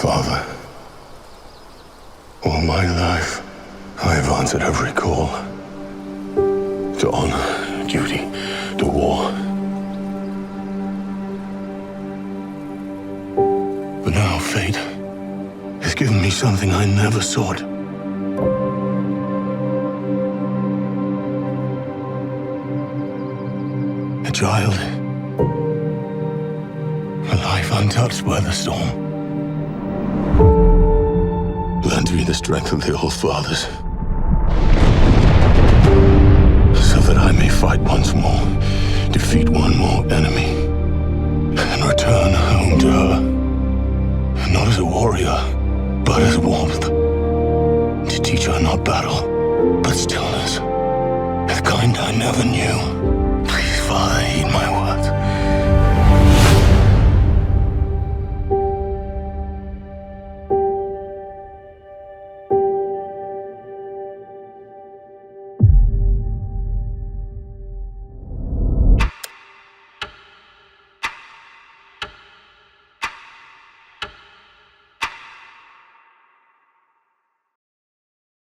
Father, all my life, I have answered every call to honor, duty, to war. But now fate has given me something I never sought. A child, a life untouched by the storm. Lend me the strength of the old fathers, so that I may fight once more, defeat one more enemy, and return home to her, not as a warrior, but as warmth, to teach her not battle, but stillness, the kind I never knew.